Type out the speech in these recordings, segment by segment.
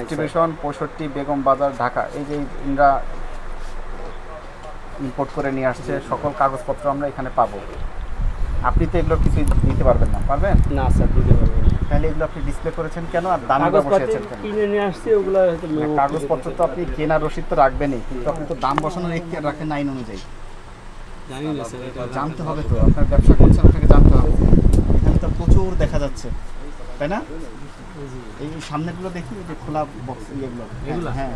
Distribution 65 Begum বাজার ঢাকা। এই যে ইন্দ্রা ইম্পোর্ট করে নিয়ে আসছে, সকল কাগজপত্র আমরা এখানে পাবো। আপনি তো এগুলো কিছু দিতে পারবেন না, পারবেন না স্যার দিতে পারবেন না। তাহলে এগুলো আপনি ডিসপ্লে করেছেন কেন আর দামটা বসিয়েছেন কেন? কিনে নিয়ে আসছি ওগুলো হয়তো কাগজপত্র তো আপনি কেনার রসিদ তো রাখবেনই, কিন্তু আপনি তো দাম বসানোর এখতিয়ার রাখেন আইন অনুযায়ী। জানি না স্যার, এটা জানতে হবে তো, আপনার ব্যবসা করছেন আপনাকে জানতে হবে। এখানে তো প্রচুর দেখা যাচ্ছে, তাই না? এই সামনেগুলো দেখি, যে খোলা বক্স ইয়েগুলো, এগুলো? হ্যাঁ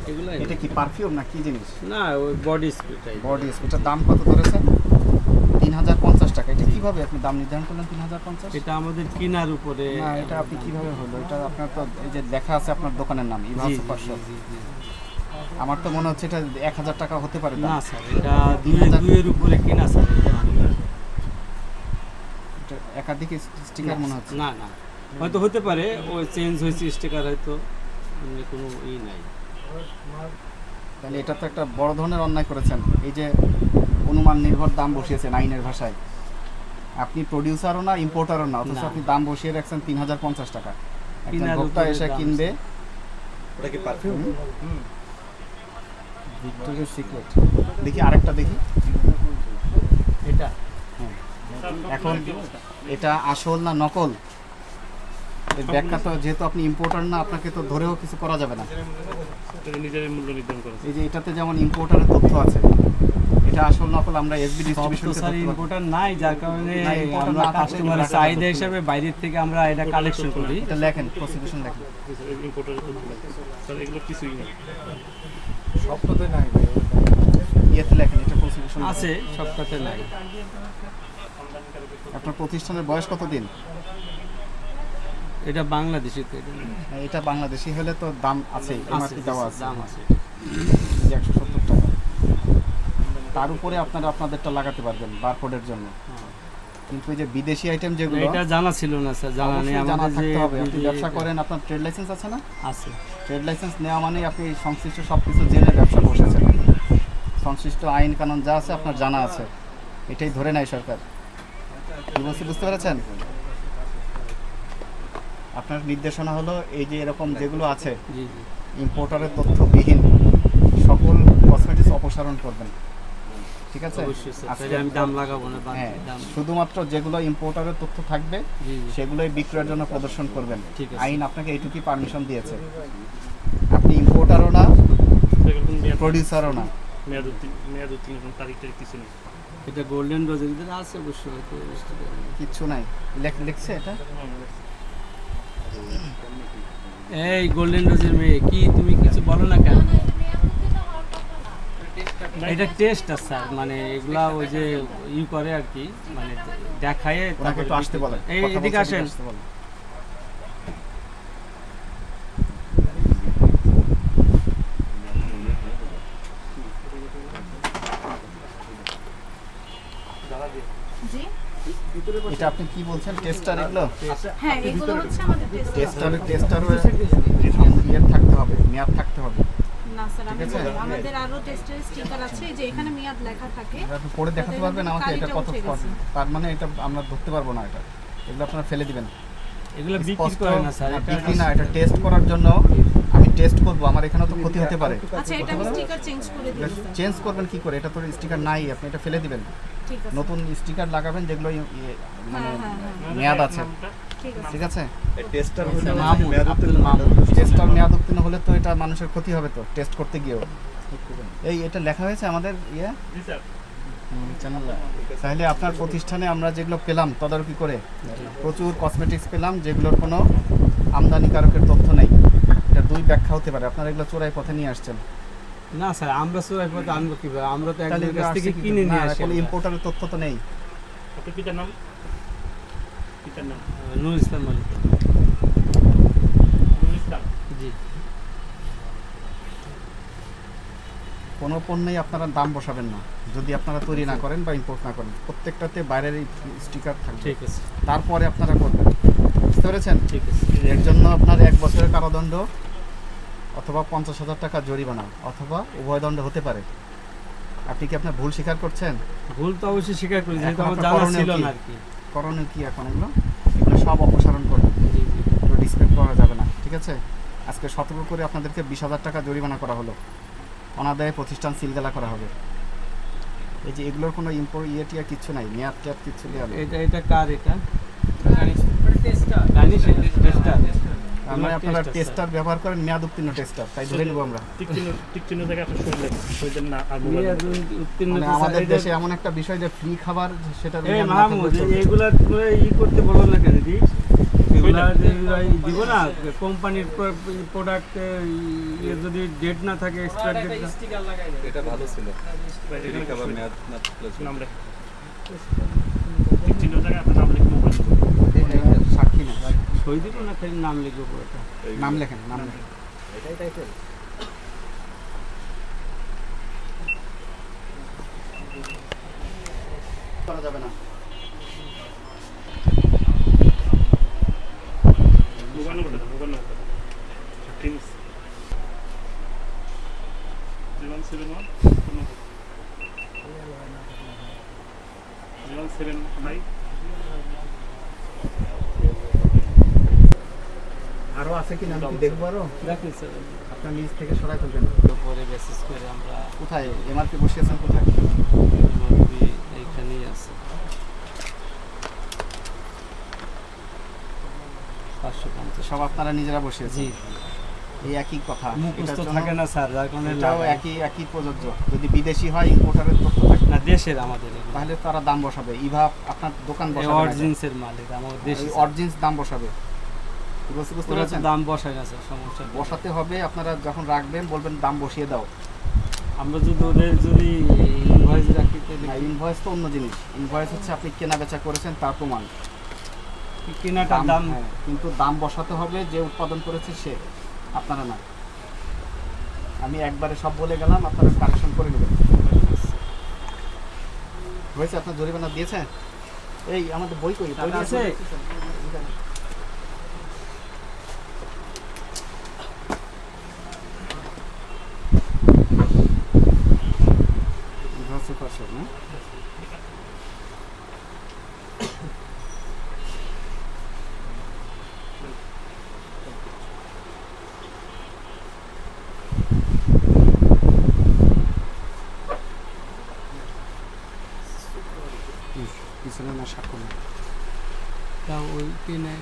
এগুলো এটা কি পারফিউম না কি জিনিস? না, ওই বডি স্প্রে টাইপ। বডি স্প্রেটার দাম কত ধরেছেন? 3050 টাকা। এটা কিভাবে আপনি দাম নির্ধারণ করলেন 3050? এটা আমাদের কেনার উপরে। না, এটা আপনি কিভাবে হলো? এটা আপনার তো এই যে লেখা আছে আপনার দোকানের নাম ইভা সুপার শপ। আমার তো মনে হচ্ছে এটা 1000 টাকা হতে পারে। না স্যার, এটা 2000 এর উপরে কেনা স্যার। এটা একাধিক স্টিকার মনে হচ্ছে। না না, হয়তো হতে পারে, ওই চেঞ্জ হয়েছে স্টিকার, হয়তো কোনো নাই। তাহলে এটা তো একটা বড় ধরনের অন্যায় করেছেন। এই যে অনুমান নির্ভর দাম বসিয়েছেন আইনের ভাষায়। আপনি প্রোডিউসারও না, ইম্পোর্টারও না, অথচ আপনি দাম বসিয়ে রাখছেন 3050 টাকা। একজন ভোক্তা এসে কিনবে। ওটা কি পারফিউম? ভিক্টোরিয়ার সিক্রেট। দেখি আরেকটা দেখি। এটা এখন এটা আসল না নকল, এর ব্যাখ্যা তো, যেহেতু আপনি ইম্পোর্টার না, আপনাকে তো ধরেও কিছু করা যাবে না। নিজের মূল্য নির্ধারণ করে। এই যে এটাতে যেমন ইম্পোর্টারের তথ্য আছে, এটা আসল নকল আমরা এসবি ডিস্ট্রিবিউশন স্যার ইম্পোর্টার নাই, যার কারণে আমরা কাস্টমারের চাহিদা হিসাবে বাইরের থেকে আমরা এটা কালেকশন করি। এটা লেখেন, প্রসিকিউশন লেখেন। ইম্পোর্টারের তথ্য লাগে স্যার, এগুলো কিছুই না। সবটাতে নাই ইয়েতে লেখেন, এটা প্রসিকিউশন আছে, সবটাতে নাই। আপনার প্রতিষ্ঠানের বয়স কতদিন? এটা বাংলাদেশি তো, এটা বাংলাদেশি হলে তো দাম আছে, এমআরপি দেওয়া আছে, দাম আছে 170 টাকা। তার উপরে আপনারা আপনাদেরটা লাগাতে পারবেন বারকোডের জন্য। কিন্তু এই যে বিদেশি আইটেম যেগুলো, এটা জানা ছিল না স্যার, জানা নেই জানা আমাদের। থাকতে যে হবে। আপনি ব্যবসা করেন, আপনার ট্রেড লাইসেন্স আছে না? আছে। ট্রেড লাইসেন্স নেওয়া মানে আপনি সংশ্লিষ্ট সব কিছু জেনে ব্যবসা বসেছেন। সংশ্লিষ্ট আইন কানুন যা আছে আপনার জানা আছে, এটাই ধরে নেয় সরকার। কি বলছি বুঝতে পেরেছেন? আপনার নির্দেশনা হলো এই যে এরকম যেগুলো আছে ইম্পোর্টারের তথ্যবিহীন সকল কসমেটিক্স অপসারণ করবেন, ঠিক আছে? আমি দাম লাগাবো না, হ্যাঁ, শুধুমাত্র যেগুলো ইম্পোর্টারের তথ্য থাকবে সেগুলোই বিক্রয়ের জন্য প্রদর্শন করবেন। আইন আপনাকে এইটুকুই পারমিশন দিয়েছে। আপনি ইম্পোর্টারও না, প্রডিউসারও না। মেয়াদ উত্তীর্ণ তারিখটা কিছু নেই। এটা গোল্ডেন রোজের ভিতরে আছে অবশ্যই, কিচ্ছু নাই। লিখছে এটা। এই গোল্ডেন রোজের মেয়ে, কি তুমি কিছু বলো না কেন? এটা টেস্ট আছে স্যার, মানে এগুলা ওই যে করে আর কি, মানে দেখায়। ওনাকে একটু আসতে বলেন, এই এদিকে আসেন। এটা আপনি কি বলছেন? টেস্টার এগুলো? হ্যাঁ, এগুলো হচ্ছে আমাদের টেস্টারও ইয়ে থাকতে হবে, মেয়াদ থাকতে হবে। না স্যার, আমাদের আরো টেস্টের স্টিকার আছে, যে এখানে মেয়াদ লেখা থাকে। আপনি পড়ে দেখাতে পারবেন আমাকে এটা কত? তার মানে এটা আমরা ধরতে পারবো না। এটা এগুলো আপনারা ফেলে দিবেন। এগুলো বিক্রি করে না স্যার, বিক্রি না, এটা টেস্ট করার জন্য আমি টেস্ট করব। আমার এখানে তো ক্ষতি হতে পারে। আচ্ছা, এটা আমি স্টিকার চেঞ্জ করে দিই। চেঞ্জ করবেন কি করে? এটা তো স্টিকার নাই, আপনি এটা ফেলে দিবেন। ঠিক আছে, নতুন স্টিকার লাগাবেন যেগুলো মানে মেয়াদ আছে, ঠিক আছে? টেস্টার টেস্টার মেয়াদ উত্তীর্ণ হলে তো এটা মানুষের ক্ষতি হবে তো, টেস্ট করতে গিয়েও। এই এটা লেখা হয়েছে আমাদের ইয়ে চ্যানেল। তাহলে আপনার প্রতিষ্ঠানে আমরা যেগুলো পেলাম তদারকি করে, প্রচুর কসমেটিক্স পেলাম যেগুলোর কোনো আমদানিকারকের তথ্য নেই। এটা দুই ব্যাখ্যা হতে পারে। আপনারা এগুলো চোরাই পথে নিয়ে আসছেন। না স্যার, আমরা চোরাই পথে আনবো কিভাবে? আমরা তো একজনের কাছ থেকে কিনে নিয়ে আসি। ইম্পোর্টারের তথ্য তো নেই। আপনার পিতার নাম? পিতার নাম নূর ইসলাম মালিক। জি। কোনো পণ্যেই আপনারা দাম বসাবেন না যদি আপনারা তৈরি না করেন বা ইম্পোর্ট না করেন। প্রত্যেকটাতে বাইরের স্টিকার থাকবে, ঠিক আছে। তারপরে আপনারা করবেন, বুঝতে পেরেছেন? ঠিক আছে। এর জন্য আপনার 1 বছরের কারাদণ্ড অথবা 50,000 টাকা জরিমানা অথবা উভয় দণ্ড হতে পারে। আপনি কি আপনার ভুল স্বীকার করছেন? ভুল তো অবশ্যই স্বীকার করি, যেহেতু আমার জানা ছিল না আর কি। করণীয় কি এখন? এগুলো সব অপসারণ করবেন, ডিসপ্লে করা যাবে না। ঠিক আছে, আজকে সতর্ক করে আপনাদেরকে 20,000 টাকা জরিমানা করা হলো, অনাদায়ে প্রতিষ্ঠান সিলগালা করা হবে। এই যে এগুলোর কোনো টিয়া কিচ্ছু নাই, মেয়াদ টেয়াদ কিচ্ছু দেওয়া নেই। এটা কার এটা টেস্টার আমরা আপনারা টেস্টার ব্যবহার করেন, মেয়াদ উত্তীর্ণ টেস্টার, তাই ধরে নেব আমরা। টিকচিহ্ন জায়গায় আপনি শুনলেন না আগুন মানে আমাদের দেশে এমন একটা বিষয় যে ফ্রি খাবার, সেটা এই মাহমুদ এগুলা করতে বলো না কেন দি, এগুলা দিব না কোম্পানির প্রোডাক্ট, যদি ডেট না থাকে এক্সপায়ার ডেট না, এটা ভালো ছিল, ফ্রি খাবার মেয়াদ না থাকলে নাম লেখ টিকচিহ্ন জায়গায় আপনার নাম লিখে মোবাইল সাক্ষী না, সই দিব না, খালি নাম লিখবো পুরোটা। নাম লেখেন, নাম লেখেন। এটাই টাইটেল। করা যাবে না। মোবাইল নম্বর 0171 0175 আরো আছে কি না আমি দেখবো আরো? দেখুন স্যার, আপনার নিজ থেকে সরাই ফেলবেন। পরে বেসিস করে আমরা কোথায় এমআরপি বসিয়েছেন কোথায়? এইখানেই আছে 550। সব আপনারা নিজেরা বসিয়েছেন? জি, এই একই কথা, মুখস্থ এটার জন্য থাকে না স্যার, যার কারণে এটাও লাগাই। একই প্রযোজ্য। যদি বিদেশি হয়, ইম্পোর্টারের তথ্য থাকে না দেশের আমাদের তাহলে তারা দাম বসাবে। ইভা আপনার দোকান বসাবে, অরিজিনসের মাল, এটা আমাদের দেশে অরিজিনস দাম বসাবে। বুঝতে ওরা তো পারছেন? দাম বসায় না স্যার, সমস্যা নেই। বসাতে হবে। আপনারা যখন রাখবেন বলবেন দাম বসিয়ে দাও। আমরা যদি ওদের যদি ইনভয়েস রাখি তাহলে ইনভয়েস তো অন্য জিনিস। ইনভয়েস হচ্ছে আপনি কেনা বেচা করেছেন তার প্রমাণ। কেনাটার দাম হ্যাঁ, কিন্তু দাম বসাতে হবে যে উৎপাদন করেছে সে, আপনারা না। আমি একবারে সব বলে গেলাম, আপনারা কারেকশন করে নেবেন। হয়েছে? আপনার জরিমানা দিয়েছে? এই আমাদের বই কই? বই টাকা আছে? না পিছনে না সাক্ষ্য না তা ওই কিনে